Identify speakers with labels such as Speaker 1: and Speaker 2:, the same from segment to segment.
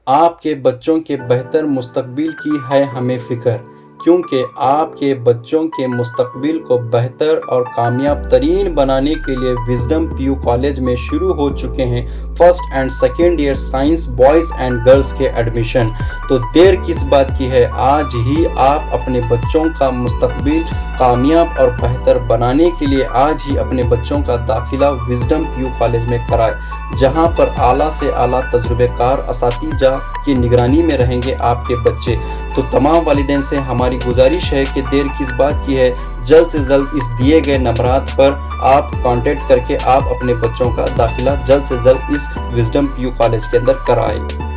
Speaker 1: आपके बच्चों के बेहतर मुस्तकबिल की है हमें फ़िक्र, क्योंकि आपके बच्चों के मुस्तकबिल को बेहतर और कामयाब तरीन बनाने के लिए विज़डम पीयू कॉलेज में शुरू हो चुके हैं first and second year science boys and girls के एडमिशन। तो देर किस बात की है, आज ही आप अपने बच्चों का मुस्तकबिल कामयाब और बेहतर बनाने के लिए आज ही अपने बच्चों का दाखिला विज़डम पीयू कॉलेज में कराएं, जहां पर आला से आला तजुर्बेकार असातिज़ा की निगरानी में रहेंगे आपके बच्चे। तो तमाम वालिदैन से हमारी गुजारिश है कि देर किस बात की है, जल्द से जल्द इस दिए गए नंबरात पर आप कांटेक्ट करके आप अपने बच्चों का दाखिला जल्द से जल्द इस विज़डम पीयू कॉलेज के अंदर कराएं।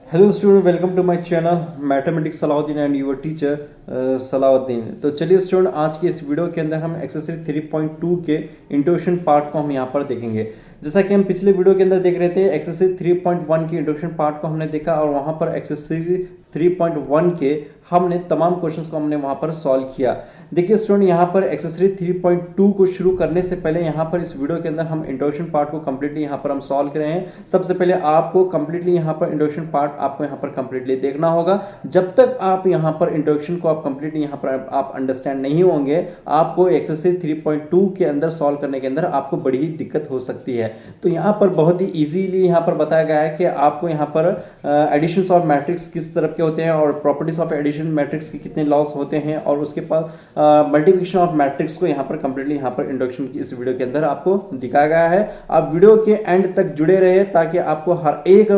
Speaker 2: Hello student, welcome to my channel mathematics Salahuddin and your teacher Salahuddin. तो चलिए स्टूडेंट, आज की इस वीडियो के अंदर हम एक्सरसाइज 3.2 के इंट्रोडक्शन पार्ट को हम यहाँ पर देखेंगे। जैसा कि हम पिछले वीडियो के अंदर देख रहे थे, एक्सरसाइज 3.1 के इंट्रोडक्शन पार्ट को हमने देखा और वहाँ पर एक्सरसाइज 3.1 के हमने तमाम क्वेश्चंस को हमने वहाँ पर सॉल्व किया। देखिए स्टूडेंट, यहाँ पर एक्सरसाइज 3.2 को शुरू करने से पहले यहाँ पर इस वीडियो के अंदर हम इंट्रोडक्शन पार्ट को कंप्लीटली यहाँ पर हम सॉल्व कर रहे हैं। सबसे पहले आपको कंप्लीटली यहाँ पर इंट्रोडक्शन पार्ट आपको यहाँ पर कंप्लीटली देखना होगा। जब तक आप यहाँ पर इंट्रोडक्शन को आप कंप्लीटली यहाँ पर आप अंडरस्टैंड नहीं होंगे, आपको एक्सरसाइज 3.2 के अंदर सॉल्व करने के अंदर आपको बड़ी ही दिक्कत हो सकती है। तो यहाँ पर बहुत ही ईजीली यहाँ पर बताया गया है कि आपको यहाँ पर एडिशंस ऑफ मैट्रिक्स किस तरह के होते हैं और प्रॉपर्टीज ऑफ एडिशन मैट्रिक्स के कितने लॉस होते हैं और उसके पास मल्टीप्लिकेशन ऑफ मैट्रिक्स को यहाँ पर कंप्लीटली यहाँ पर इंट्रोडक्शन की इस वीडियो के अंदर आपको दिखाया गया है। आप वीडियो के एंड तक जुड़े रहे ताकि आपको हर एक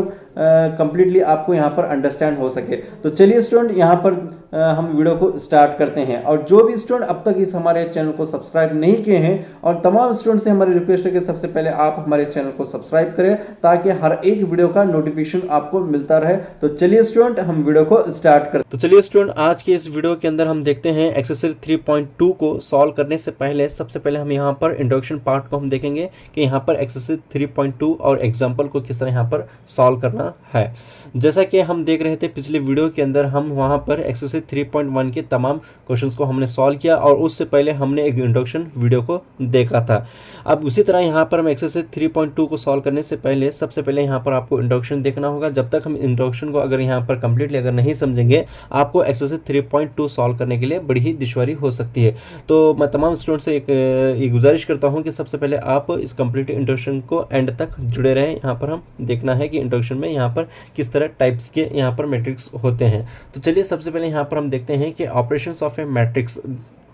Speaker 2: कंप्लीटली आपको यहाँ पर अंडरस्टैंड हो सके। तो चलिए स्टूडेंट, यहाँ पर हम वीडियो को स्टार्ट करते हैं। और जो भी स्टूडेंट अब तक इस हमारे चैनल को सब्सक्राइब नहीं किए हैं, और तमाम स्टूडेंट से हमारी रिक्वेस्ट है कि सबसे पहले आप हमारे चैनल को सब्सक्राइब करें ताकि हर एक वीडियो का नोटिफिकेशन आपको मिलता रहे। तो चलिए स्टूडेंट, हम वीडियो को स्टार्ट करते हैं।
Speaker 1: तो चलिए स्टूडेंट, आज के इस वीडियो के अंदर हम देखते हैं एक्सरसाइज 3.2 को सॉल्व करने से पहले सबसे पहले हम यहाँ पर इंट्रोडक्शन पार्ट को हम देखेंगे कि यहाँ पर एक्सरसाइज 3.2 और एग्जाम्पल को किस तरह यहाँ पर सॉल्व करना है। जैसा कि हम देख रहे थे पिछले वीडियो के अंदर, हम वहाँ पर एक्सरसाइज 3.1 के तमाम क्वेश्चंस को हमने सॉल्व किया और उससे पहले हमने एक इंट्रोडक्शन वीडियो को देखा था। अब उसी तरह यहाँ पर हम एक्सरसाइज 3.2 को सॉल्व करने से पहले सबसे पहले यहाँ पर आपको इंट्रोडक्शन देखना होगा। जब तक हम इंट्रोडक्शन को अगर यहाँ पर कंप्लीटली अगर नहीं समझेंगे, आपको एक्सरसाइज 3.2 सॉल्व करने के लिए बड़ी ही दुश्वारी हो सकती है। तो मैं तमाम स्टूडेंट से एक गुजारिश करता हूँ कि सबसे पहले आप इस कंप्लीट इंट्रोडक्शन को एंड तक जुड़े रहें। यहाँ पर हम देखना है कि इंट्रोडक्शन में यहाँ पर किस तरह टाइप्स के यहाँ पर मैट्रिक्स होते हैं। तो चलिए सबसे पहले यहाँ पर हम देखते हैं कि ऑपरेशंस ऑफ ए मैट्रिक्स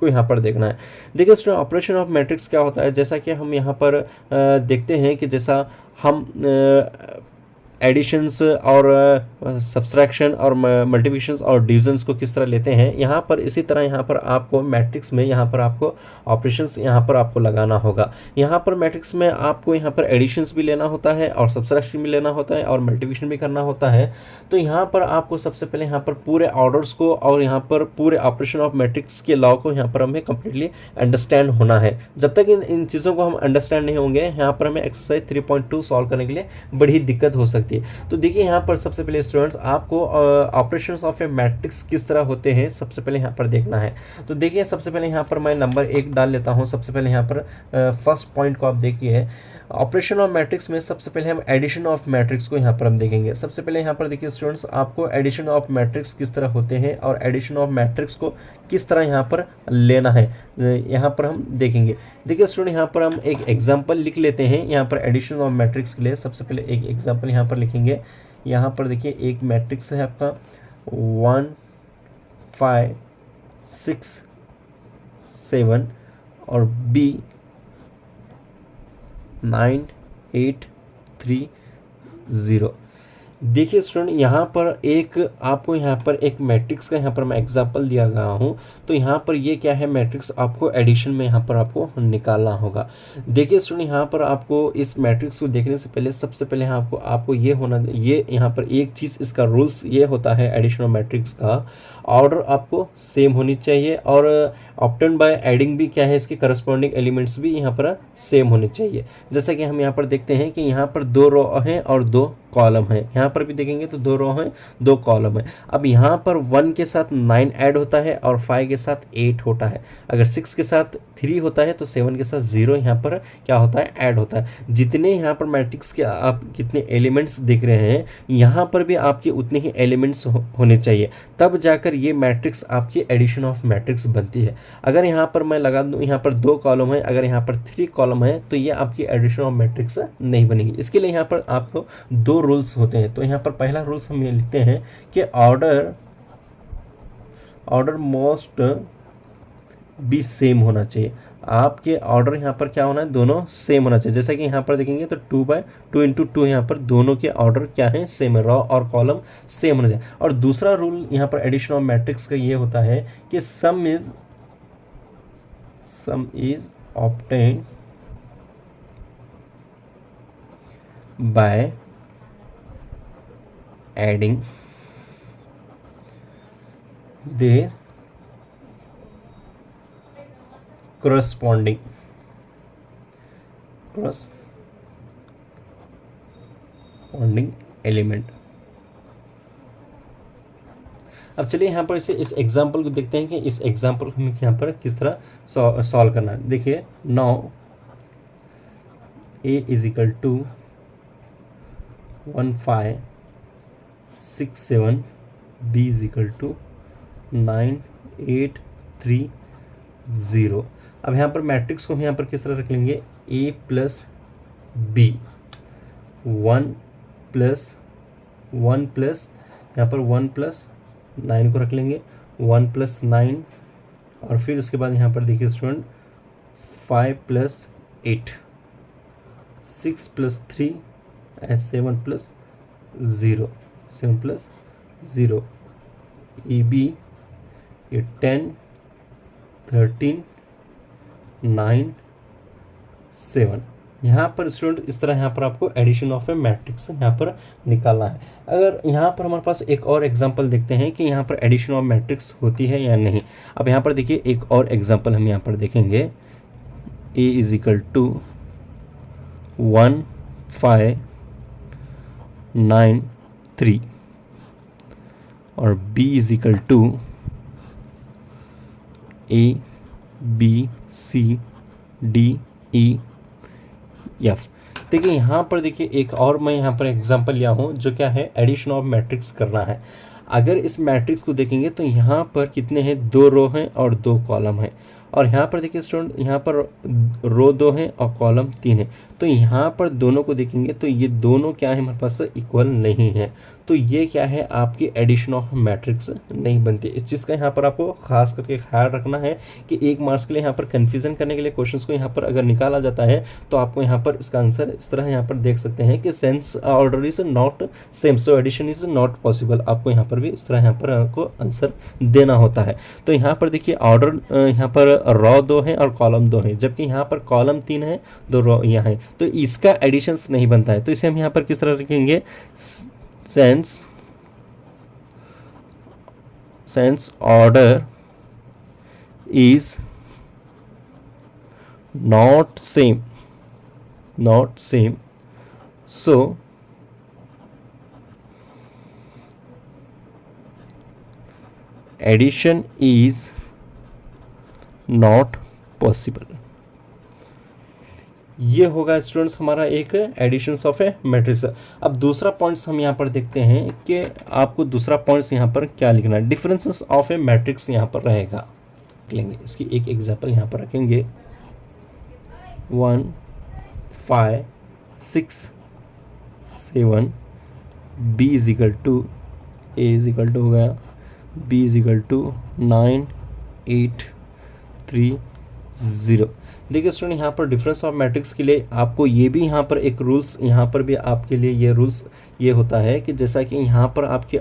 Speaker 1: को यहाँ पर देखना है। देखिए स्टूडेंट, ऑपरेशन ऑफ मैट्रिक्स क्या होता है, जैसा कि हम यहाँ पर देखते हैं कि जैसा हम एडिशंस और सब्सट्रैक्शन और मल्टीप्लिकेशंस और डिविजन्स को किस तरह लेते हैं, यहाँ पर इसी तरह यहाँ पर आपको मैट्रिक्स में यहाँ पर आपको ऑपरेशंस यहाँ पर आपको लगाना होगा। यहाँ पर मैट्रिक्स में आपको यहाँ पर एडिशंस भी लेना होता है और सब्सट्रैक्शन भी लेना होता है और मल्टीप्लिकेशन भी करना होता है। तो यहाँ पर आपको सबसे पहले यहाँ पर पूरे ऑर्डर्स को और यहाँ पर पूरे ऑपरेशन ऑफ मैट्रिक्स के लॉ को यहाँ पर हमें कंप्लीटली अंडरस्टैंड होना है। जब तक इन चीज़ों को हम अंडरस्टैंड नहीं होंगे, यहाँ पर हमें एक्सरसाइज 3.2 सॉल्व करने के लिए बड़ी दिक्कत हो सकती है। तो देखिए यहाँ पर सबसे पहले स्टूडेंट्स, आपको ऑपरेशंस ऑफ ए मैट्रिक्स किस तरह होते हैं सबसे पहले यहाँ पर देखना है। तो देखिए सबसे पहले यहाँ पर मैं नंबर 1 डाल लेता हूँ। सबसे पहले यहाँ पर फर्स्ट पॉइंट को आप देखिए, ऑपरेशन ऑफ मैट्रिक्स में सबसे पहले हम एडिशन ऑफ मैट्रिक्स को यहाँ पर हम देखेंगे। सबसे पहले यहाँ पर देखिए स्टूडेंट्स, आपको एडिशन ऑफ मैट्रिक्स किस तरह होते हैं और एडिशन ऑफ मैट्रिक्स को किस तरह यहाँ पर लेना है, यहाँ पर हम देखेंगे। देखिए स्टूडेंट, यहाँ पर हम एक एग्जांपल लिख लेते हैं। यहाँ पर एडिशन ऑफ मैट्रिक्स के लिए सबसे पहले एक एग्जांपल यहाँ पर लिखेंगे। यहाँ पर देखिए एक मैट्रिक्स है आपका 1 5 6 7 और B 9 8 3 0। देखिए स्टूडेंट, यहाँ पर एक आपको यहाँ पर एक मैट्रिक्स का यहाँ पर मैं एग्जांपल दिया गया हूँ। तो यहाँ पर ये क्या है, मैट्रिक्स आपको एडिशन में यहाँ पर आपको निकालना होगा। देखिए स्टूडेंट, यहाँ पर आपको इस मैट्रिक्स को देखने से पहले सबसे पहले आपको ये यहाँ पर एक चीज़, इसका रूल्स ये होता है एडिशन ऑफ मैट्रिक्स का, ऑर्डर आपको सेम होनी चाहिए और ऑप्टेन बाय एडिंग भी क्या है, इसके करस्पॉन्डिंग एलिमेंट्स भी यहाँ पर सेम होने चाहिए। जैसा कि हम यहाँ पर देखते हैं कि यहाँ पर 2 रो हैं और 2 कॉलम है। यहाँ पर भी देखेंगे तो 2 रो हैं 2 कॉलम है। अब यहाँ पर 1 के साथ 9 ऐड होता है और 5 के साथ 8 होता है। अगर 6 के साथ 3 होता है तो 7 के साथ 0 यहाँ पर क्या होता है, ऐड होता है। जितने यहाँ पर मैट्रिक्स के आप कितने एलिमेंट्स देख रहे हैं, यहाँ पर भी आपके उतने ही एलिमेंट्स होने चाहिए, तब जाकर ये मैट्रिक्स आपकी एडिशन ऑफ मैट्रिक्स बनती है। अगर यहाँ पर मैं लगा दूँ यहाँ पर 2 कॉलम है, अगर यहाँ पर 3 कॉलम है, तो ये आपकी एडिशन ऑफ मैट्रिक्स नहीं बनेगी। इसके लिए यहाँ पर आपको 2 रूल्स होते हैं। तो यहाँ पर पहला रूल्स हम ये लिखते हैं कि ऑर्डर मोस्ट भी सेम होना चाहिए। आपके ऑर्डर यहाँ पर क्या होना है, दोनों सेम होना चाहिए। जैसा कि यहाँ पर देखेंगे तो 2/2 × 2 यहाँ पर दोनों के ऑर्डर क्या है, सेम है, रॉ और कॉलम सेम होना चाहिए। और दूसरा रूल यहाँ पर एडिशन ऑफ मैट्रिक्स का ये होता है कि सम is obtained by adding their corresponding element. अब चलिए यहाँ पर इस एग्जाम्पल को देखते हैं कि इस एग्जाम्पल को हमें यहाँ पर किस तरह सॉल्व करना है। देखिए, नाउ a = 1 5 6 7, b = 9 8 3 0। अब यहाँ पर मैट्रिक्स को हम यहाँ पर किस तरह रख लेंगे, a + b 1 + यहाँ पर 1 + 9 को रख लेंगे, 1 + 9, और फिर उसके बाद यहाँ पर देखिए स्टूडेंट 5 + 8 6 + 3 7 + 0 7 + 0 EB ये 10 13 9 7। यहाँ पर स्टूडेंट इस तरह यहाँ पर आपको एडिशन ऑफ ए मैट्रिक्स यहाँ पर निकालना है। अगर यहाँ पर हमारे पास एक और एग्जांपल देखते हैं कि यहाँ पर एडिशन ऑफ मैट्रिक्स होती है या नहीं। अब यहाँ पर देखिए एक और एग्जांपल हम यहाँ पर देखेंगे, a = 1 5 9 3 और b = a b c d e f। देखिए यहाँ पर देखिए एक और मैं यहाँ पर एग्जांपल लिया हूँ जो क्या है, एडिशन ऑफ मैट्रिक्स करना है। अगर इस मैट्रिक्स को देखेंगे तो यहाँ पर कितने हैं, 2 रो हैं और 2 कॉलम हैं। और यहाँ पर देखिए स्टूडेंट, यहाँ पर रो 2 हैं और कॉलम 3 है। तो यहाँ पर दोनों को देखेंगे तो ये दोनों क्या है, हमारे पास इक्वल नहीं है। तो ये क्या है, आपकी एडिशन ऑफ मैट्रिक्स नहीं बनती। इस चीज़ का यहाँ पर आपको खास करके ख्याल रखना है कि 1 मार्क्स के लिए यहाँ पर कन्फ्यूज़न करने के लिए क्वेश्चंस को यहाँ पर अगर निकाला जाता है तो आपको यहाँ पर इसका आंसर इस तरह यहाँ पर देख सकते हैं कि since order is not same, so addition is not possible. आपको यहाँ पर भी इस तरह यहाँ पर आपको आंसर देना होता है। तो यहाँ पर देखिए ऑर्डर यहाँ पर रॉ 2 है और कॉलम 2 है, जबकि यहाँ पर कॉलम 3 है, 2 रॉ यहाँ है, तो इसका एडिशंस नहीं बनता है। तो इसे हम यहाँ पर किस तरह रखेंगे, since order is not same, so addition is not possible। ये होगा स्टूडेंट्स हमारा एक एडिशंस ऑफ ए मैट्रिक्स। अब दूसरा पॉइंट्स हम यहाँ पर देखते हैं कि आपको दूसरा पॉइंट्स यहाँ पर क्या लिखना है, डिफरेंसेस ऑफ ए मैट्रिक्स यहाँ पर रहेगा लेंगे। इसकी एक एग्जांपल यहाँ पर रखेंगे, 1 5 6 7 b = a = हो गया, b = 9 8 3 0। देखिए स्टूडेंट यहाँ पर डिफरेंस ऑफ मैट्रिक्स के लिए आपको ये भी यहाँ पर एक रूल्स यहाँ पर भी आपके लिए ये रूल्स ये होता है कि जैसा कि यहाँ पर आपके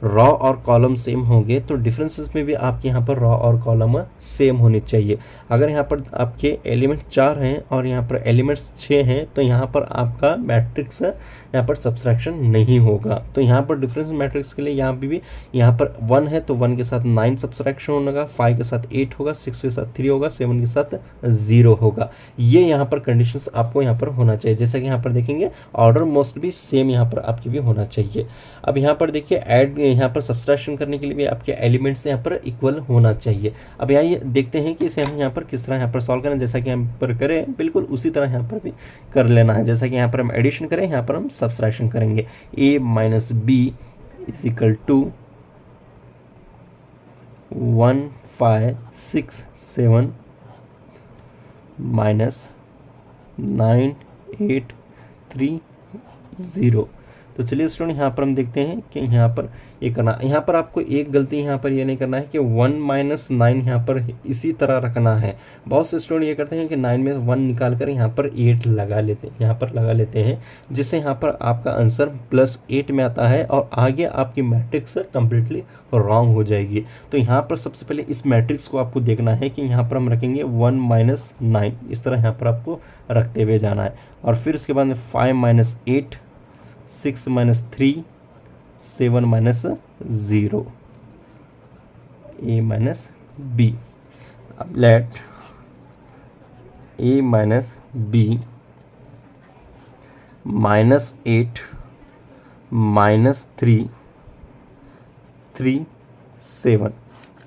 Speaker 1: रॉ और कॉलम सेम होंगे तो डिफरेंसेस में भी आपके यहाँ पर रॉ और कॉलम सेम होनी चाहिए। अगर यहाँ पर आपके एलिमेंट 4 हैं और यहाँ पर एलिमेंट्स 6 हैं तो यहाँ पर आपका मैट्रिक्स यहाँ पर सब्सट्रैक्शन नहीं होगा। तो यहाँ पर डिफरेंस मैट्रिक्स के लिए यहाँ भी यहाँ पर 1 है तो 1 के साथ 9 सब्सट्रैक्शन होगा, 5 के साथ 8 होगा, 6 के साथ 3 होगा, 7 के साथ 0 होगा। ये यहाँ पर कंडीशंस आपको यहाँ पर होना चाहिए। जैसा कि यहाँ पर देखेंगे ऑर्डर मोस्ट भी सेम यहाँ पर आपकी भी होना चाहिए। अब यहाँ पर देखिए ऐड यहाँ पर सब्सट्रैक्शन करने के लिए भी आपके एलिमेंट्स यहाँ पर इक्वल होना चाहिए। अब यहाँ ये देखते हैं कि इसे हम यहाँ पर किस तरह यहाँ पर सॉल्व करें। जैसा कि यहाँ पर करें बिल्कुल उसी तरह यहाँ पर भी कर लेना है। जैसा कि यहाँ पर हम एडिशन करें, यहाँ पर हम सब्सट्रैक्शन करेंगे। a minus B is equal to 1 5 6 7 minus 9 8 3 0। तो चलिए स्टूडेंट यहाँ पर हम देखते हैं कि यहाँ पर ये करना, यहाँ पर आपको एक गलती यहाँ पर ये नहीं करना है कि 1 माइनस 9 यहाँ पर इसी तरह रखना है। बहुत से स्टूडेंट ये करते हैं कि 9 में 1 निकाल कर यहाँ पर 8 लगा लेते हैं, यहाँ पर लगा लेते हैं, जिससे यहाँ पर आपका आंसर +8 में आता है और आगे आपकी मैट्रिक्स कंप्लीटली रॉन्ग हो जाएगी। तो यहाँ पर सबसे पहले इस मैट्रिक्स को आपको देखना है कि यहाँ पर हम रखेंगे 1 माइनस 9, इस तरह यहाँ पर आपको रखते हुए जाना है। और फिर उसके बाद में 5 minus 8, 6 minus 3, 7 minus 0, a minus B. अब let a minus B minus 8 minus 3 3 7,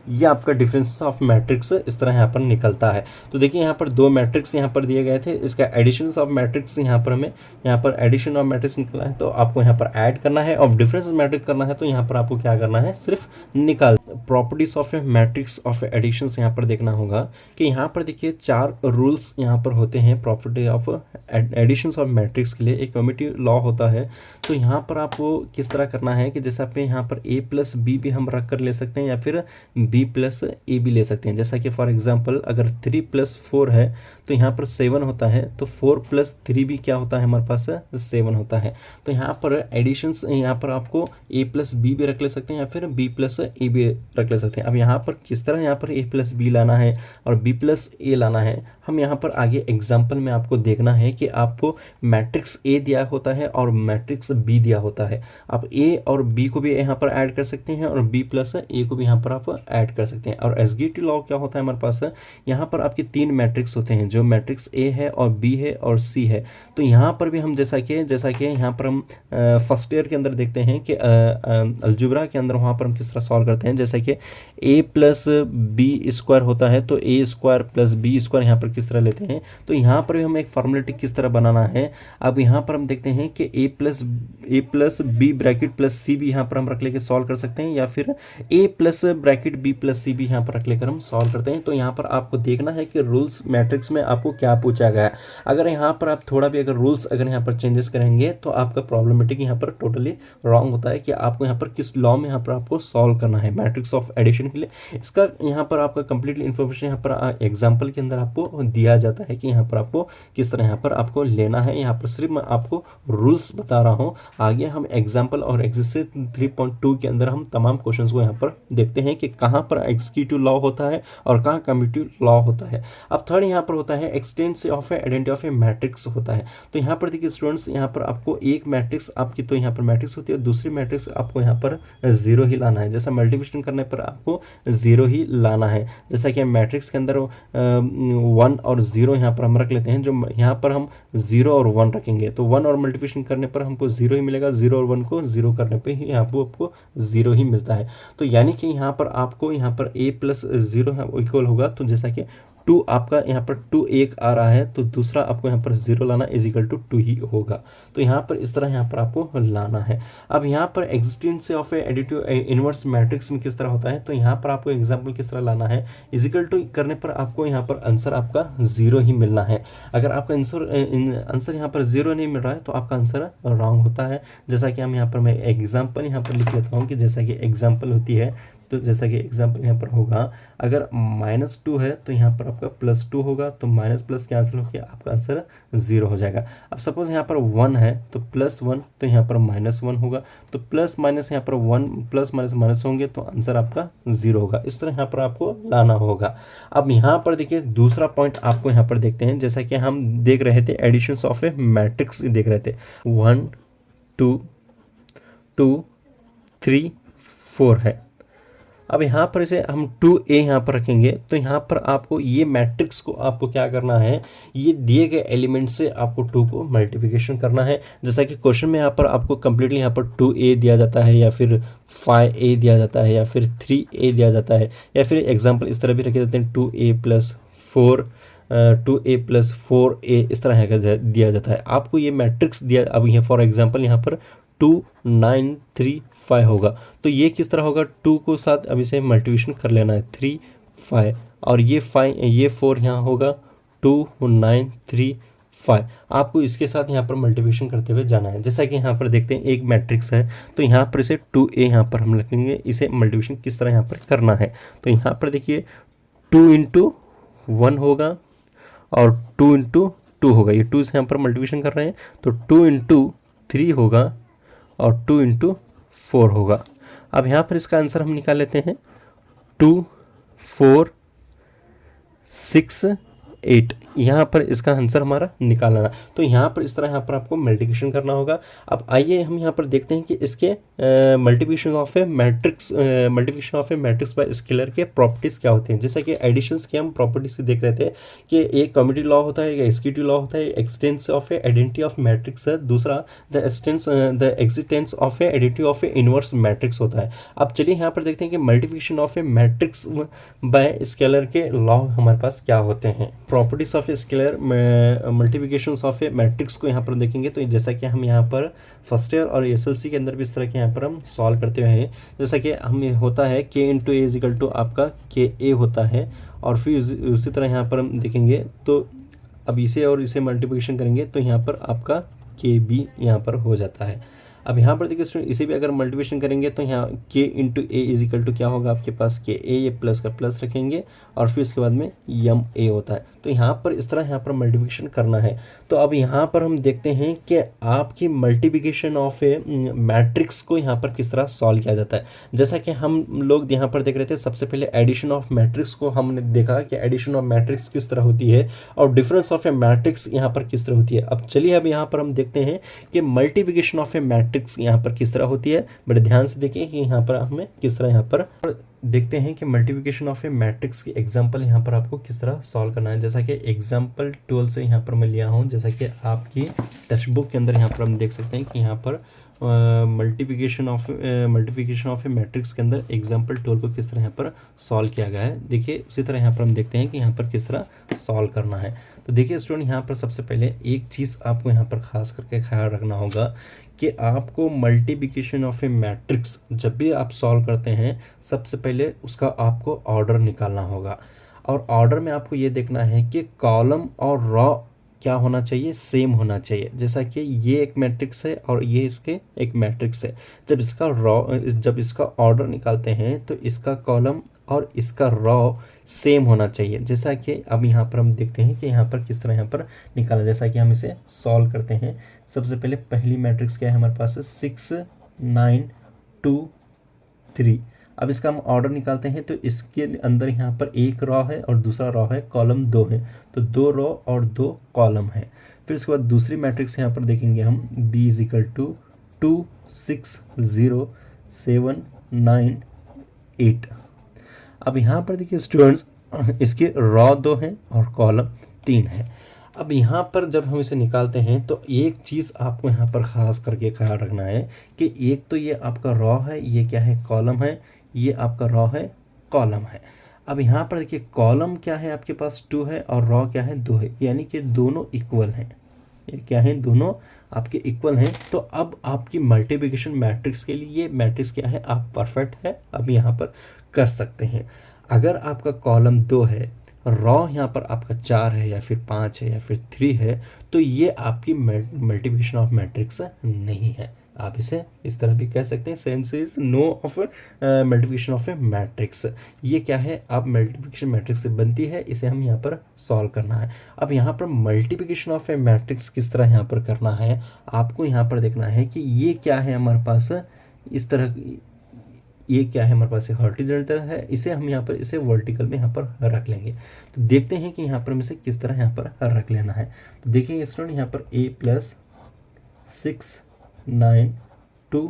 Speaker 1: ये आपका डिफरेंस ऑफ मैट्रिक्स इस तरह यहाँ पर निकलता है। तो देखिए यहाँ पर दो मैट्रिक्स यहाँ पर दिए गए थे, इसका एडिशन ऑफ मैट्रिक्स यहाँ पर हमें यहाँ पर एडिशन ऑफ मैट्रिक्स निकला है तो आपको यहाँ पर ऐड करना है और डिफरेंस मैट्रिक्स करना है। तो यहाँ पर आपको क्या करना है, सिर्फ निकाल properties of a matrix of addition यहाँ पर देखना होगा कि यहाँ पर देखिए 4 रूल्स यहाँ पर होते हैं property of addition of matrix के लिए। एक कम्यूटेटिव लॉ होता है। तो यहाँ पर आपको किस तरह करना है कि जैसे आपने यहाँ पर a प्लस बी भी हम रख कर ले सकते हैं या फिर b प्लस ए भी ले सकते हैं। जैसा कि फॉर एग्जांपल अगर 3 प्लस 4 है तो यहाँ पर 7 होता है, तो 4 प्लस 3 भी क्या होता है हमारे पास 7 होता है। तो यहाँ पर एडिशंस यहाँ पर आपको a प्लस बी भी रख ले सकते हैं या फिर b प्लस ए भी रख ले सकते हैं। अब यहाँ पर किस तरह यहाँ पर a प्लस बी लाना है और b प्लस ए लाना है, हम यहाँ पर आगे एग्जाम्पल में आपको देखना है कि आपको मैट्रिक्स a दिया होता है और मैट्रिक्स b दिया होता है। आप a और b को भी यहाँ पर ऐड कर सकते हैं और b प्लस ए को भी यहाँ पर आप ऐड कर सकते हैं। और एसजीटी लॉ क्या होता है हमारे पास, यहाँ पर आपके 3 मैट्रिक्स होते हैं, जो मैट्रिक्स a है और b है और c है। तो यहाँ पर भी हम जैसा कि यहाँ पर हम फर्स्ट ईयर के अंदर देखते हैं कि अलजेब्रा के अंदर वहाँ पर हम किस तरह सॉल्व करते हैं। जैसा कि a प्लस बी स्क्वायर होता है तो a square plus B square यहाँ पर किस तरह लेते हैं। तो यहाँ पर भी हमें एक फॉर्मूलेटिक किस तरह बनाना है। अब यहाँ पर हम देखते हैं कि a plus B bracket plus C भी यहाँ पर हम रख लेकर सॉल्व कर सकते हैं या फिर a plus bracket B plus C भी यहाँ पर रख लेकर हम सॉल्व करते हैं। तो यहाँ पर आपको देखना है कि रूल्स मैट्रिक्स में आपको क्या पूछा गया है। अगर यहाँ पर आप थोड़ा भी अगर रूल्स अगर यहाँ पर चेंजेस करेंगे तो आपका प्रॉब्लमेटिक यहाँ पर टोटली रॉन्ग होता है कि आपको यहाँ पर किस लॉ में यहाँ पर आपको सॉल्व करना है मैट्रिक्स ऑफ एडिशन के लिए। इसका यहाँ पर आपका कंप्लीटली इन्फॉर्मेशन यहाँ पर एग्जाम्पल के अंदर आपको दिया जाता है कि यहाँ पर आपको किस तरह यहाँ पर आपको लेना है। यहाँ पर सिर्फ मैं आपको रूल्स बता रहा हूँ, आगे हम एग्जाम्पल और एक्सरसाइज 3.2 के अंदर हम तमाम क्वेश्चंस को यहाँ पर देखते हैं कि कहाँ पर एग्जीक्यूटिव लॉ होता है और कहाँ कम्यूटेटिव लॉ होता है। अब थर्ड यहाँ पर होता है expanse of identity of a matrix होता है। तो यहाँ पर देखिए स्टूडेंट्स, यहाँ पर आपको एक मैट्रिक्स आपकी तो यहाँ पर मैट्रिक्स होती है, दूसरी मैट्रिक्स आपको यहाँ पर 0 ही लाना है। जैसा मल्टीप्लिकेशन करने पर आपको 0 ही लाना है। जैसा कि मैट्रिक्स के अंदर 1 और 0 यहाँ पर हम रख लेते हैं, जो यहाँ पर हम 0 और 1 रखेंगे तो 1 और मल्टीप्लिकेशन करने पर हमको 0 ही मिलेगा, 0 और 1 को 0 करने पर ही यहाँ पर आपको 0 ही मिलता है। तो यानी कि यहाँ पर आपको यहाँ पर a प्लस 0 इक्वल होगा, तो जैसा कि 2 आपका यहाँ पर 2 एक आ रहा है तो दूसरा आपको यहाँ पर 0 लाना इज इक्वल टू 2 ही होगा। तो यहाँ पर इस तरह यहाँ पर आपको लाना है। अब यहाँ पर existence of A additive inverse matrix में किस तरह होता है, तो यहाँ पर आपको एग्जाम्पल किस तरह लाना है, इज इक्वल टू करने पर आपको यहाँ पर आंसर आपका 0 ही मिलना है। अगर आपका आंसर यहाँ पर 0 नहीं मिल रहा है तो आपका आंसर रॉन्ग होता है। जैसा कि हम यहाँ पर मैं एग्जाम्पल यहाँ पर लिख लेता हूँ कि जैसा कि एग्जाम्पल होती है तो जैसा कि एग्जाम्पल यहाँ पर होगा, अगर -2 है तो यहाँ पर आपका +2 होगा, तो माइनस प्लस कैंसिल होकर आपका आंसर 0 हो जाएगा। अब सपोज यहाँ पर 1 है तो +1, तो यहाँ पर -1 होगा, तो प्लस माइनस यहाँ पर 1 प्लस माइनस माइनस होंगे तो आंसर आपका 0 होगा। इस तरह यहाँ पर आपको लाना होगा। अब यहाँ पर देखिए दूसरा पॉइंट आपको यहाँ पर देखते हैं, जैसा कि हम देख रहे थे एडिशंस ऑफ ए मैट्रिक्स देख रहे थे, 1 2 2 3 4 है। अब यहाँ पर इसे हम 2a यहाँ पर रखेंगे, तो यहाँ पर आपको ये मैट्रिक्स को आपको क्या करना है, ये दिए गए एलिमेंट से आपको 2 को मल्टीप्लिकेशन करना है। जैसा कि क्वेश्चन में यहाँ पर आपको कंप्लीटली यहाँ पर 2a दिया जाता है, या फिर 5a दिया जाता है, या फिर 3a दिया जाता है, या फिर एग्जाम्पल इस तरह भी रखे जाते हैं 2a + 4 2a + 4a, इस तरह दिया जाता है। आपको ये मैट्रिक्स दिया, अब ये फॉर एग्जाम्पल यहाँ पर 2 9 3 5 होगा, तो ये किस तरह होगा, 2 को साथ अब इसे मल्टीप्लिकेशन कर लेना है 3 5, और ये 4 यहाँ होगा 2 9 3 5, आपको इसके साथ यहाँ पर मल्टीप्लिकेशन करते हुए जाना है। जैसा कि यहाँ पर देखते हैं एक मैट्रिक्स है, तो यहाँ पर इसे 2a यहाँ पर हम लिखेंगे, इसे मल्टीप्लिकेशन किस तरह यहाँ पर करना है। तो यहाँ पर देखिए 2 × 1 होगा और 2 × 2 होगा, ये 2 से यहाँ पर मल्टीप्लिकेशन कर रहे हैं, तो 2 × 3 होगा और 2 × 4 होगा। अब यहाँ पर इसका आंसर हम निकाल लेते हैं, 2 4 6 8, यहाँ पर इसका आंसर हमारा निकालना। तो यहाँ पर इस तरह यहाँ पर आपको मल्टीप्लिकेशन करना होगा। अब आइए हम यहाँ पर देखते हैं कि इसके multiplication of a matrix bye scalar के प्रॉपर्टीज़ क्या होते हैं। जैसा कि एडिशंस की हम प्रॉपर्टीज देख रहे थे कि एक कम्यूटेटिव लॉ होता है, एक एक्सक्यूटिव लॉ होता है, expanse of A identity of matrix है, दूसरा the existence of A identity of A inverse matrix होता है। अब चलिए यहाँ पर देखते हैं कि multiplication of a matrix bye scalar के लॉ हमारे पास क्या होते हैं। Properties of a scalar multiplication of a matrix को यहाँ पर देखेंगे, तो जैसा कि हम यहाँ पर फर्स्ट ईयर और एसएलसी के अंदर भी इस तरह के यहाँ पर हम सॉल्व करते हुए हैं। जैसा कि हम होता है k × a = आपका ka होता है, और फिर उसी तरह यहाँ पर हम देखेंगे, तो अब इसे और इसे मल्टीप्लिकेशन करेंगे तो यहाँ पर आपका kb यहाँ पर हो जाता है। अब यहाँ पर देखिए स्टूडेंट, इसे भी अगर मल्टीप्लिकेशन करेंगे तो यहाँ k × a = क्या होगा आपके पास, ka, ये प्लस का प्लस रखेंगे और फिर इसके बाद में यम a होता है। तो यहाँ पर इस तरह यहाँ पर मल्टीप्लिकेशन करना है। तो अब यहाँ पर हम देखते हैं कि आपकी मल्टीप्लिकेशन ऑफ ए मैट्रिक्स को यहाँ पर किस तरह सॉल्व किया जाता है। जैसा कि हम लोग यहाँ पर देख रहे थे, सबसे पहले एडिशन ऑफ मैट्रिक्स को हमने देखा कि एडिशन ऑफ मैट्रिक्स किस तरह होती है और डिफरेंस ऑफ ए मैट्रिक्स यहाँ पर किस तरह होती है। अब चलिए अब यहाँ पर हम देखते हैं कि मल्टीप्लिकेशन ऑफ ए मैट्रिक्स यहाँ पर किस तरह होती है। बड़े ध्यान से देखिए कि यहाँ पर हमें किस तरह यहाँ पर देखते हैं कि मल्टीप्लिकेशन ऑफ ए मैट्रिक्स की एग्जांपल यहाँ पर आपको किस तरह सॉल्व करना है। जैसा कि एग्जांपल 12 से यहाँ पर मैं लिया हूँ, जैसा कि आपकी टेक्स्ट बुक के अंदर यहाँ पर हम देख सकते हैं कि यहाँ पर मल्टीप्लिकेशन ऑफ ए मैट्रिक्स के अंदर एग्जांपल 12 को किस तरह यहाँ पर सॉल्व किया गया है। देखिए उसी तरह यहाँ पर हम देखते हैं कि यहाँ पर किस तरह सॉल्व करना है। तो देखिए स्टूडेंट, यहाँ पर सबसे पहले एक चीज़ आपको यहाँ पर खास करके ख्याल रखना होगा कि आपको मल्टीप्लिकेशन ऑफ ए मैट्रिक्स जब भी आप सॉल्व करते हैं, सबसे पहले उसका आपको ऑर्डर निकालना होगा। और ऑर्डर में आपको ये देखना है कि कॉलम और रॉ क्या होना चाहिए, सेम होना चाहिए। जैसा कि ये एक मैट्रिक्स है और ये इसके एक मैट्रिक्स है, जब इसका ऑर्डर निकालते हैं तो इसका कॉलम और इसका रॉ सेम होना चाहिए। जैसा कि अब यहाँ पर हम देखते हैं कि यहाँ पर किस तरह यहाँ पर निकाला। जैसा कि हम इसे सॉल्व करते हैं, सबसे पहले पहली मैट्रिक्स क्या है हमारे पास, 6 9 2 3। अब इसका हम ऑर्डर निकालते हैं, तो इसके अंदर यहाँ पर एक रॉ है और दूसरा रॉ है, कॉलम 2 है, तो 2 रॉ और 2 कॉलम है। फिर उसके बाद दूसरी मैट्रिक्स यहाँ पर देखेंगे हम, b = 2 6 0 7 9 8। अब यहाँ पर देखिए स्टूडेंट्स, इसके रॉ 2 हैं और कॉलम 3 है। अब यहाँ पर जब हम इसे निकालते हैं तो एक चीज़ आपको यहाँ पर ख़ास करके ख्याल रखना है कि एक तो ये आपका रॉ है, ये क्या है, कॉलम है, ये आपका रॉ है, कॉलम है। अब यहाँ पर देखिए कॉलम क्या है आपके पास 2 है और रॉ क्या है 2 है, यानी कि दोनों इक्वल हैं। ये क्या है, दोनों आपके इक्वल हैं। तो अब आपकी मल्टीप्लिकेशन मैट्रिक्स के लिए ये मैट्रिक्स क्या है, आप परफेक्ट है, अब यहाँ पर कर सकते हैं। अगर आपका कॉलम 2 है, रॉ यहाँ पर आपका 4 है या फिर 5 है या फिर 3 है, तो ये आपकी मल्टीप्लिकेशन ऑफ मैट्रिक्स नहीं है। आप इसे इस तरह भी कह सकते हैं, since is no of multiplication of a matrix. ये क्या है, आप मल्टीप्लिकेशन मैट्रिक्स से बनती है, इसे हम यहाँ पर सॉल्व करना है। अब यहाँ पर मल्टीप्लिकेशन ऑफ ए मैट्रिक्स किस तरह यहाँ पर करना है, आपको यहाँ पर देखना है कि ये क्या है हमारे पास, इस तरह ये क्या है हमारे पास, हॉरिजॉन्टल है, इसे हम यहाँ पर इसे वर्टिकल में यहाँ पर रख लेंगे। तो देखते हैं कि यहाँ पर हम इसे किस तरह यहाँ पर रख लेना है। तो देखिए स्टूडेंट, यहाँ पर a + 6 9 2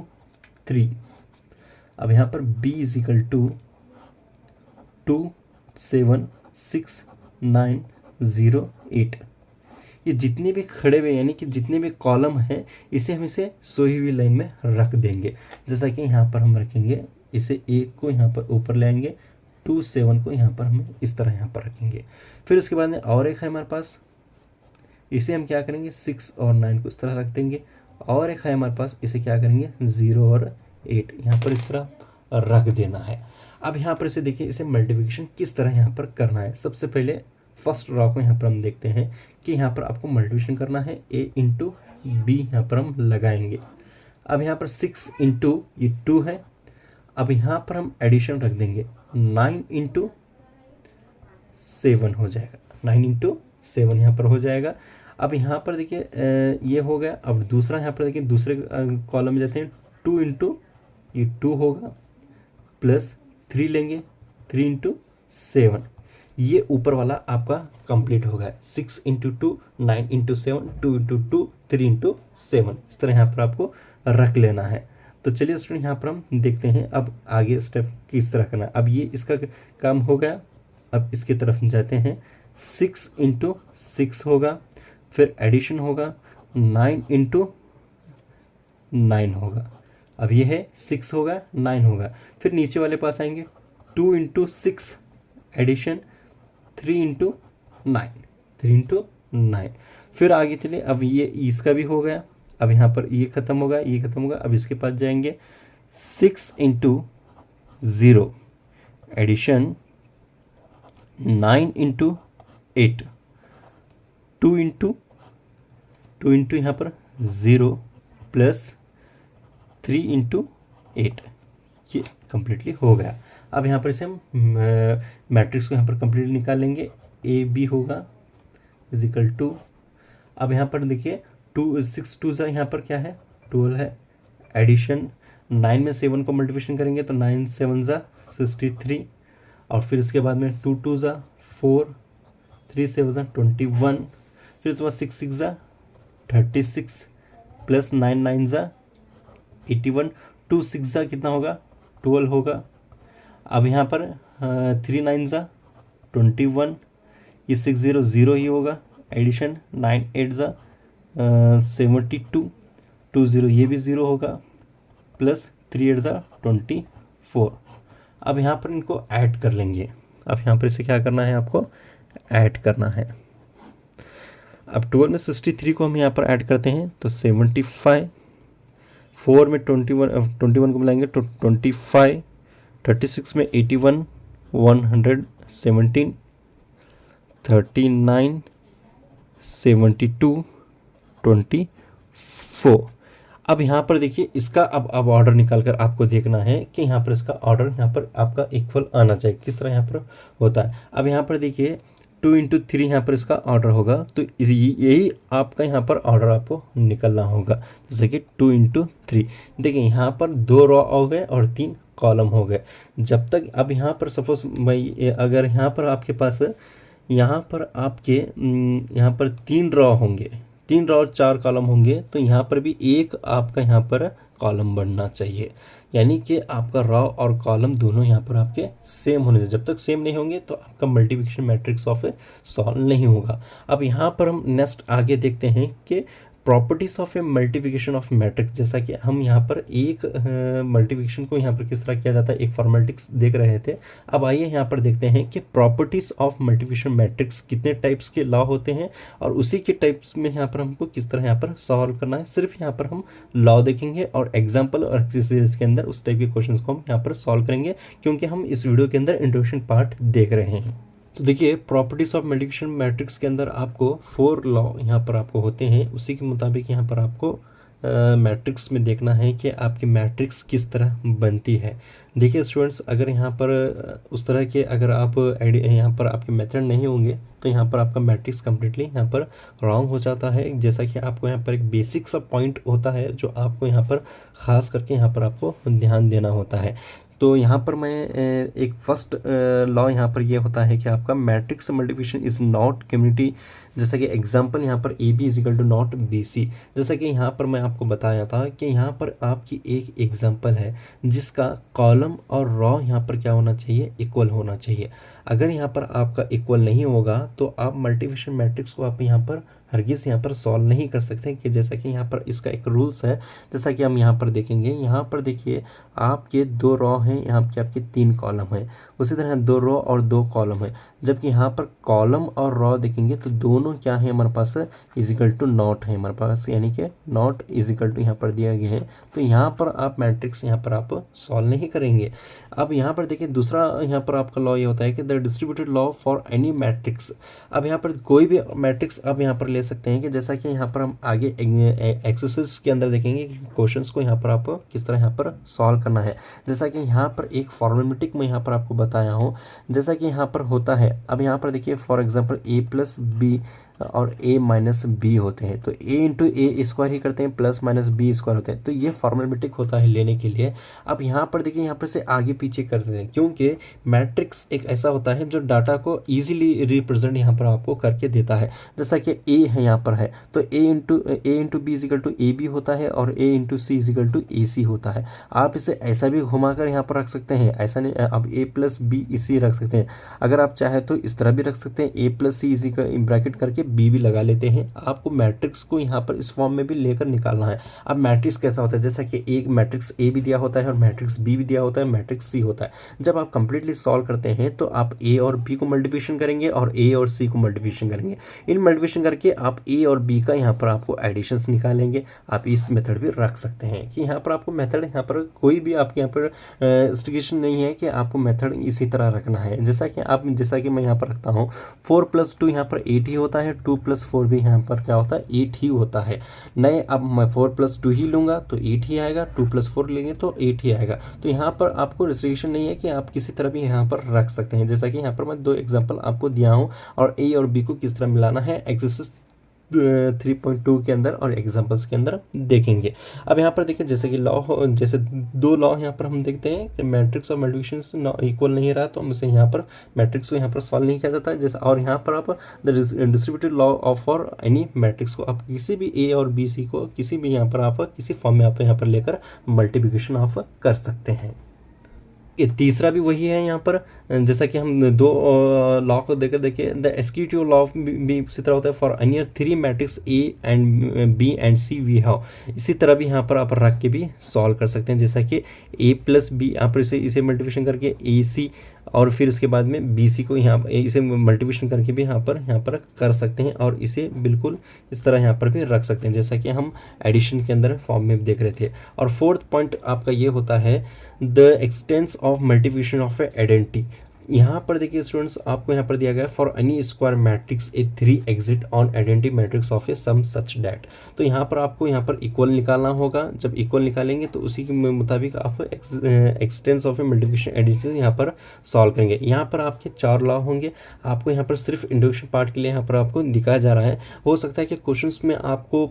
Speaker 1: 3, अब यहाँ पर b = 2 7 6 9 0 8। ये जितने भी खड़े हुए यानी कि जितने भी कॉलम हैं, इसे हम इसे सोई हुई लाइन में रख देंगे। जैसा कि यहाँ पर हम रखेंगे, इसे 1 को यहाँ पर ऊपर ले आएंगे, 2 7 को यहाँ पर हम इस तरह यहाँ पर रखेंगे। फिर उसके बाद में और एक है हमारे पास, इसे हम क्या करेंगे 6 और 9 को इस तरह रख देंगे। और एक है हमारे पास, इसे क्या करेंगे 0 और 8 यहाँ पर इस तरह रख देना है। अब यहाँ पर इसे देखिए, इसे मल्टीप्लिकेशन किस तरह यहाँ पर करना है। सबसे पहले फर्स्ट रॉ को यहाँ पर हम देखते हैं कि यहाँ पर आपको मल्टीप्लिकेशन करना है, a × b यहाँ पर हम लगाएंगे। अब यहाँ पर 6 × ये 2 है, अब यहाँ पर हम एडिशन रख देंगे, 9 × 7 हो जाएगा, 9 × 7 यहाँ पर हो जाएगा। अब यहाँ पर देखिए ये हो गया। अब दूसरा यहाँ पर देखिए, दूसरे कॉलम में जाते हैं, 2 × ये 2 होगा, प्लस 3 लेंगे, 3 × 7, ये ऊपर वाला आपका कंप्लीट होगा। 6 × 2 9 × 7 2 × 2 3 × 7, इस तरह यहाँ पर आपको रख लेना है। तो चलिए स्टूडेंट, यहाँ पर हम देखते हैं अब आगे स्टेप किस तरह करना है। अब ये इसका काम हो गया, अब इसकी तरफ जाते हैं, 6 × 6 होगा, फिर एडिशन होगा, 9 × 9 होगा। अब ये है 6 होगा 9 होगा, फिर नीचे वाले पास आएंगे, 2 × 6 एडिशन, 3 × 9 3 × 9, फिर आगे चलिए। अब ये इसका भी हो गया, अब यहाँ पर ये ख़त्म होगा, ये ख़त्म होगा। अब इसके पास जाएंगे, 6 × 0 एडिशन, 9 × 8, 2 × यहाँ पर 0 प्लस 3 × 8, ये कम्प्लीटली हो गया। अब यहाँ पर इसे हम मैट्रिक्स को यहाँ पर कम्प्लीटली निकाल लेंगे, ए बी होगा = 2। अब यहाँ पर देखिए 6 2 यहाँ पर क्या है 12 है, एडिशन 9 में 7 को मल्टीप्लिकेशन करेंगे तो 9 7 63, और फिर इसके बाद में 2 2 4 3 7 21, फिर उसके बाद 6 6 36 प्लस 9 9 81, 2 6 कितना होगा 12 होगा। अब यहाँ पर 3 9 21, ये 6 0 0 ही होगा, एडिशन 9 8 72, 2 0 ये भी 0 होगा, प्लस 3 8 24। अब यहाँ पर इनको ऐड कर लेंगे। अब यहाँ पर इसे क्या करना है, आपको ऐड करना है। अब 12 में 63 को हम यहाँ पर ऐड करते हैं तो 75, 4 में 21 को मिलाएंगे तो 25, 36 में 81, 117, 39, 72, 24। अब यहाँ पर देखिए इसका अब ऑर्डर निकाल कर आपको देखना है कि यहाँ पर इसका ऑर्डर यहाँ पर आपका इक्वल आना चाहिए, किस तरह यहाँ पर होता है। अब यहाँ पर देखिए 2 × 3 यहाँ पर इसका ऑर्डर होगा, तो यही आपका यहाँ पर ऑर्डर आपको निकलना होगा, जैसे कि 2 × 3। देखिए यहाँ पर 2 रॉ हो गए और 3 कॉलम हो गए। जब तक अब यहाँ पर सपोज मैं अगर यहाँ पर आपके पास यहाँ पर आपके यहाँ पर 3 रॉ होंगे, 3 रॉ और 4 कॉलम होंगे, तो यहाँ पर भी एक आपका यहाँ पर कॉलम बनना चाहिए, यानी कि आपका रॉ और कॉलम दोनों यहाँ पर आपके सेम होने चाहिए। जब तक सेम नहीं होंगे तो आपका मल्टीप्लिकेशन मैट्रिक्स ऑफ सॉल्व नहीं होगा। अब यहाँ पर हम नेक्स्ट आगे देखते हैं कि properties of a multiplication of matrix, जैसा कि हम यहाँ पर एक मल्टीप्लिकेशन को यहाँ पर किस तरह किया जाता है एक फॉर्मेलिटीज देख रहे थे। अब आइए यहाँ पर देखते हैं कि प्रॉपर्टीज ऑफ मल्टीप्लिकेशन मैट्रिक्स कितने टाइप्स के लॉ होते हैं और उसी के टाइप्स में यहाँ पर हमको किस तरह यहाँ पर सॉल्व करना है। सिर्फ यहाँ पर हम लॉ देखेंगे और एग्जाम्पल और एक्सरसाइज के अंदर उस टाइप के क्वेश्चन को हम यहाँ पर सॉल्व करेंगे, क्योंकि हम इस वीडियो के अंदर इंट्रोडक्शन पार्ट देख रहे हैं। तो देखिए प्रॉपर्टीज ऑफ मल्टीप्लिकेशन मैट्रिक्स के अंदर आपको 4 लॉ यहाँ पर आपको होते हैं, उसी के मुताबिक यहाँ पर आपको मैट्रिक्स में देखना है कि आपकी मैट्रिक्स किस तरह बनती है। देखिए स्टूडेंट्स, अगर यहाँ पर उस तरह के अगर आप यहाँ पर आपके मेथड नहीं होंगे तो यहाँ पर आपका मैट्रिक्स कम्प्लीटली यहाँ पर रॉन्ग हो जाता है। जैसा कि आपको यहाँ पर एक बेसिक सा पॉइंट होता है जो आपको यहाँ पर ख़ास करके यहाँ पर आपको ध्यान देना होता है। तो यहाँ पर मैं एक फर्स्ट लॉ यहाँ पर ये होता है कि आपका matrix multiplication is not community. जैसा कि एग्जांपल यहाँ पर A B is equal to not B C. जैसा कि यहाँ पर मैं आपको बताया था कि यहाँ पर आपकी एक एग्जांपल है जिसका कॉलम और रॉ यहाँ पर क्या होना चाहिए, इक्वल होना चाहिए। अगर यहाँ पर आपका इक्वल नहीं होगा तो आप मल्टीप्लिकेशन मैट्रिक्स को आप यहाँ पर हरगिज़ यहाँ पर सॉल्व नहीं कर सकते। कि जैसा कि यहाँ पर इसका एक रूल्स है, जैसा कि हम यहाँ पर देखेंगे। यहाँ पर देखिए आपके 2 रॉ हैं, यहाँ पे आपके 3 कॉलम हैं। उसी तरह 2 रॉ और 2 कॉलम है, जबकि यहाँ पर कॉलम और रॉ देखेंगे तो दोनों क्या है हमारे पास, इजिकल टू नॉट है हमारे पास, यानी कि नॉट इजिकल टू यहाँ पर दिया गया है। तो यहाँ पर आप मैट्रिक्स यहाँ पर आप सॉल्व नहीं करेंगे। अब यहाँ पर देखिए दूसरा यहाँ पर आपका लॉ ये होता है कि the distributed law for any matrix. अब यहाँ पर कोई भी मैट्रिक्स आप यहाँ पर ले सकते हैं कि जैसा कि यहाँ पर हम आगे एक्सरसाइज के अंदर देखेंगे कि क्वेश्चंस को यहाँ पर आप किस तरह यहाँ पर सॉल्व करना है। जैसा कि यहाँ पर एक फॉर्मेटिक में यहाँ पर आपको बताया हूँ, जैसा कि यहाँ पर होता है। अब यहाँ पर देखिए for example a plus B और a माइनस बी होते हैं, तो a इंटू ए स्क्वायर ही करते हैं, प्लस माइनस बी स्क्वायर होते हैं। तो ये फॉर्मेटिक होता है लेने के लिए। अब यहाँ पर देखिए यहाँ पर से आगे पीछे करते हैं, क्योंकि मैट्रिक्स एक ऐसा होता है जो डाटा को ईजिली रिप्रेजेंट यहाँ पर आपको करके देता है। जैसा कि a है यहाँ पर है तो a into B equal to A B होता है और a into C equal to A C होता है। आप इसे ऐसा भी घुमाकर यहाँ पर रख सकते हैं, ऐसा नहीं अब a प्लस बी इसी रख सकते हैं। अगर आप चाहे तो इस तरह भी रख सकते हैं, a प्लस सी इसी ब्रैकेट करके बी भी लगा लेते हैं। आपको मैट्रिक्स को यहाँ पर इस फॉर्म में भी लेकर निकालना है। अब मैट्रिक्स कैसा होता है, जैसा कि एक मैट्रिक्स ए भी दिया होता है और मैट्रिक्स बी भी दिया होता है, मैट्रिक्स सी होता है। जब आप कंप्लीटली सॉल्व करते हैं तो आप ए और बी को मल्टीप्लिकेशन करेंगे और ए और सी को मल्टीप्लिकेशन करेंगे। इन मल्टीप्लिकेशन करके आप ए और बी का यहाँ पर आपको एडिशंस निकालेंगे। आप इस मेथड भी रख सकते हैं कि यहाँ पर आपको मेथड यहाँ पर कोई भी आपके यहाँ पर स्टिकेशन नहीं है कि आपको मेथड इसी तरह रखना है। जैसा कि मैं यहाँ पर रखता हूँ 4 + 2 यहाँ पर 8 ही होता है, 2 + 4 भी यहाँ पर क्या होता है 8 ही होता है। नहीं, अब मैं 4 + 2 ही लूँगा तो 8 ही आएगा, 2 + 4 लेंगे तो 8 ही आएगा। तो यहाँ पर आपको रिस्ट्रिक्शन नहीं है कि आप किसी तरह भी यहाँ पर रख सकते हैं। जैसा कि यहाँ पर मैं 2 एग्जाम्पल आपको दिया हूँ और ए और बी को किस तरह मिलाना है एक्सरसाइज 3.2 के अंदर और एग्जांपल्स के अंदर देखेंगे। अब यहाँ पर देखिए जैसे कि जैसे 2 लॉ यहाँ पर हम देखते हैं कि मैट्रिक्स और मल्टीप्लिकेशन इक्वल नहीं रहा तो हम इसे यहाँ पर मैट्रिक्स को यहाँ पर सॉल्व नहीं किया जाता है। जैसे और यहाँ पर आप the distributed law of for any matrix को आप किसी भी ए और बी सी को किसी भी यहाँ पर आप किसी फॉर्म में आप यहाँ पर लेकर मल्टीप्लिकेशन ऑफ कर सकते हैं। ये तीसरा भी वही है यहाँ पर, जैसा कि हम 2 लॉ को देकर देखिए द एक्सक्यूटिव लॉ भी इसी तरह होता है for any 3 matrix A and B and C we have. इसी तरह भी यहाँ पर आप रख के भी सॉल्व कर सकते हैं। जैसा कि a प्लस बी आप इसे मल्टीप्लिकेशन करके ए सी और फिर उसके बाद में बी सी को यहाँ इसे मल्टीप्लिकेशन करके भी यहाँ पर कर सकते हैं और इसे बिल्कुल इस तरह यहाँ पर भी रख सकते हैं, जैसा कि हम एडिशन के अंदर फॉर्म में देख रहे थे। और 4th पॉइंट आपका ये होता है the expanse of multiplication of A identity. यहाँ पर देखिए स्टूडेंट्स आपको यहाँ पर दिया गया है for any square matrix A 3 exist on identity matrix of A some such that. तो यहाँ पर आपको यहाँ पर इक्वल निकालना होगा। जब इक्वल निकालेंगे तो उसी के मुताबिक आप existence of a multiplication addition यहाँ पर सॉल्व करेंगे। यहाँ पर आपके 4 लॉ होंगे। आपको यहाँ पर सिर्फ इंट्रोडक्शन पार्ट के लिए यहाँ पर आपको दिखाया जा रहा है। हो सकता है कि क्वेश्चंस में आपको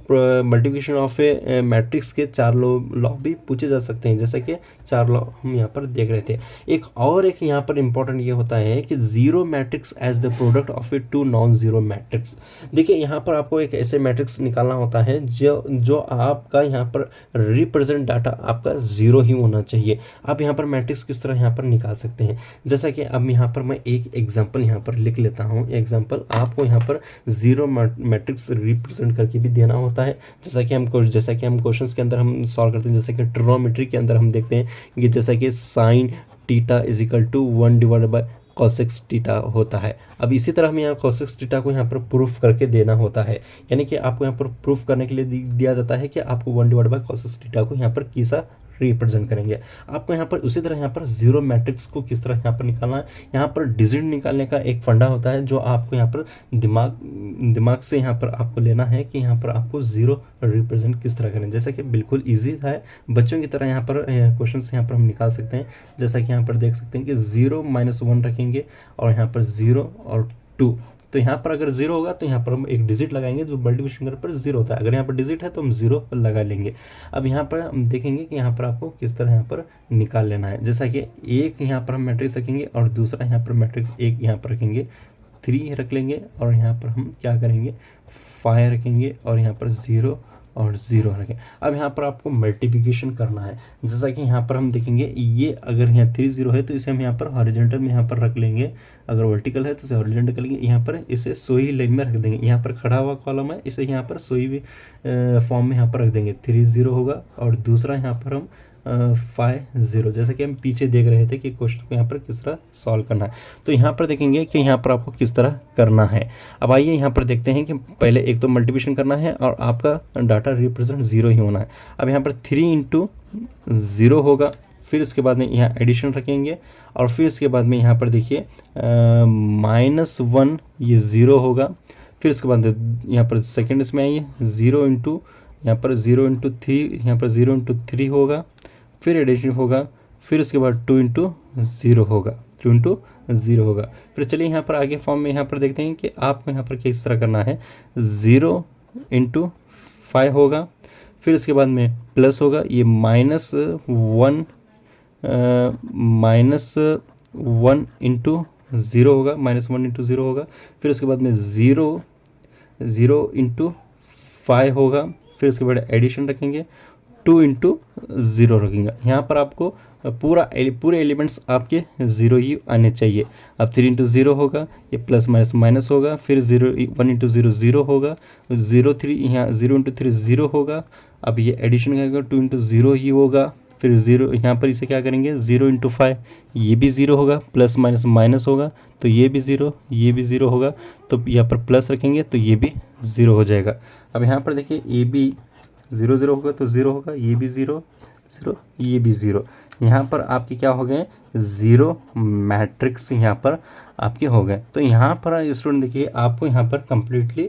Speaker 1: मल्टीप्लिकेशन ऑफ ए मैट्रिक्स के 4 लॉ भी पूछे जा सकते हैं, जैसा कि 4 लॉ हम यहाँ पर देख रहे थे। एक यहाँ पर इंपॉर्टेंट ये होता है कि zero matrix as the product of a 2 non zero matrix. देखिए यहाँ पर आपको एक ऐसे मैट्रिक्स निकालना होता है जो आपका यहाँ पर रिप्रेजेंट डाटा आपका 0 ही होना चाहिए। आप यहाँ पर मैट्रिक्स किस तरह यहाँ पर निकाल सकते हैं, जैसा कि अब यहाँ पर मैं एक एग्जांपल यहाँ पर लिख लेता हूँ। एग्जांपल आपको यहाँ पर 0 मैट्रिक्स रिप्रेजेंट करके भी देना होता है, जैसा कि हम क्वेश्चंस के अंदर हम सॉल्व करते हैं। जैसे कि ट्रिग्नोमेट्री के अंदर हम देखते हैं कि जैसा कि sine theta is equal to 1 divided by cos theta होता है। अब इसी तरह हमें यहाँ cos थीटा को यहाँ पर प्रूफ करके देना होता है, यानी कि आपको यहाँ पर प्रूफ करने के लिए दिया जाता है कि आपको 1/cos थीटा को यहाँ पर किसा रिप्रेजेंट करेंगे। आपको यहाँ पर उसी तरह यहाँ पर जीरो मैट्रिक्स को किस तरह यहाँ पर निकालना है, यहाँ पर डिजिट निकालने का एक फंडा होता है जो आपको यहाँ पर दिमाग से यहाँ पर आपको लेना है कि यहाँ पर आपको जीरो रिप्रेजेंट किस तरह करें। जैसा कि बिल्कुल ईजी है, बच्चों की तरह यहाँ पर क्वेश्चन यहाँ पर हम निकाल सकते हैं। जैसा कि यहाँ पर देख सकते हैं कि 0 - 1 रखेंगे और यहाँ पर 0 और 2। तो यहाँ पर अगर 0 होगा तो यहाँ पर हम एक डिजिट लगाएंगे जो मल्टीप्लिकेशन करने पर 0 होता है। अगर यहाँ पर डिजिट है तो हम 0 लगा लेंगे। अब यहाँ पर हम देखेंगे कि यहाँ पर आपको किस तरह यहाँ पर निकाल लेना है। जैसा कि एक यहाँ पर हम मैट्रिक्स रखेंगे और दूसरा यहाँ पर मैट्रिक्स एक यहाँ पर रखेंगे, 3 रख लेंगे और यहाँ पर हम क्या करेंगे 5 रखेंगे और यहाँ पर 0 और 0 रखें। अब यहाँ पर आपको मल्टीप्लिकेशन करना है। जैसा कि यहाँ पर हम देखेंगे ये अगर यहाँ 3 0 है तो इसे हम यहाँ पर हॉरिजॉन्टल में यहाँ पर रख लेंगे, अगर वर्टिकल है तो इसे हॉरिजॉन्टल करेंगे, यहाँ पर इसे सोई लाइन में रख देंगे। यहाँ पर खड़ा हुआ कॉलम है, इसे यहाँ पर सोई हुई फॉर्म में यहाँ पर रख देंगे। 3 0 होगा और दूसरा यहाँ पर हम 5 0, जैसे कि हम पीछे देख रहे थे कि क्वेश्चन को यहाँ पर किस तरह सॉल्व करना है। तो यहाँ पर देखेंगे कि यहाँ पर आपको किस तरह करना है। अब आइए यहाँ पर देखते हैं कि पहले एक तो मल्टीप्लिकेशन करना है और आपका डाटा रिप्रेजेंट 0 ही होना है। अब यहाँ पर 3 × 0 होगा, फिर इसके बाद में यहाँ एडिशन रखेंगे और फिर इसके बाद में यहाँ पर देखिए -1 ये 0 होगा। फिर इसके बाद यहाँ पर सेकेंड इसमें आइए 0 × यहाँ पर 0 × 3, यहाँ पर 0 × 3 होगा, फिर एडिशन होगा, फिर उसके बाद 2 × 0 होगा, 2 × 0 होगा। फिर चलिए यहाँ पर आगे फॉर्म में यहाँ पर देखते हैं कि आपको यहाँ पर किस तरह करना है। 0 × 5 होगा, फिर इसके बाद में प्लस होगा, ये -1 × 0 होगा, -1 × 0 होगा। फिर उसके बाद में 0 × 5 होगा, फिर उसके बाद एडिशन रखेंगे, 2 × 0 रखेंगे। यहाँ पर आपको पूरे एलिमेंट्स आपके 0 ही आने चाहिए। अब 3 × 0 होगा, ये प्लस माइनस होगा, फिर 1 × 0 0 होगा, 0 3 यहाँ 0 × 3 0 होगा। अब ये एडिशन करेगा 2 × 0 ही होगा, फिर 0 यहाँ पर इसे क्या करेंगे 0 × 5, ये भी 0 होगा, प्लस माइनस होगा तो ये भी 0, ये भी 0 होगा, तो यहाँ पर प्लस रखेंगे तो ये भी 0 हो जाएगा। अब यहाँ पर देखिए ये भी 0 0 होगा तो 0 होगा, ये भी 0 0, ये भी 0। यहाँ पर आपके क्या हो गए 0 मैट्रिक्स यहाँ पर आपके हो गए। तो यहाँ पर स्टूडेंट देखिए आपको यहाँ पर कम्प्लीटली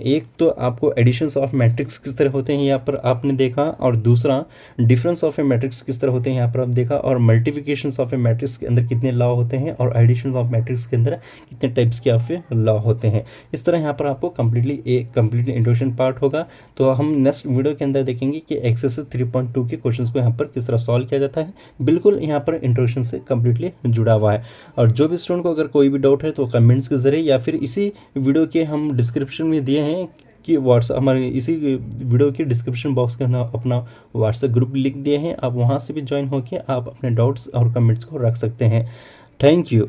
Speaker 1: एक तो आपको एडिशंस ऑफ मैट्रिक्स किस तरह होते हैं यहाँ पर आपने देखा, और दूसरा डिफरेंस ऑफ ए मैट्रिक्स किस तरह होते हैं यहाँ पर आप देखा, और मल्टीप्लिकेशंस ऑफ ए मैट्रिक्स के अंदर कितने लॉ होते हैं और एडिशंस ऑफ मैट्रिक्स के अंदर कितने टाइप्स के आपके लॉ होते हैं। इस तरह यहाँ पर आपको कम्प्लीटली इंट्रोडक्शन पार्ट होगा। तो हम नेक्स्ट वीडियो के अंदर देखेंगे कि एक्सरसाइज 3.2 के क्वेश्चन को यहाँ पर किस तरह सॉल्व किया जाता है। बिल्कुल यहाँ पर इंट्रोडक्शन से कम्प्लीटली जुड़ा हुआ है। और जो भी स्टूडेंट को अगर कोई भी डाउट है तो कमेंट्स के जरिए या फिर इसी वीडियो के हम डिस्क्रिप्शन में दिए हैं कि व्हाट्सएप हमारे इसी वीडियो के डिस्क्रिप्शन बॉक्स के अंदर अपना व्हाट्सएप ग्रुप लिख दिए हैं, आप वहाँ से भी ज्वाइन होकर आप अपने डाउट्स और कमेंट्स को रख सकते हैं। Thank you.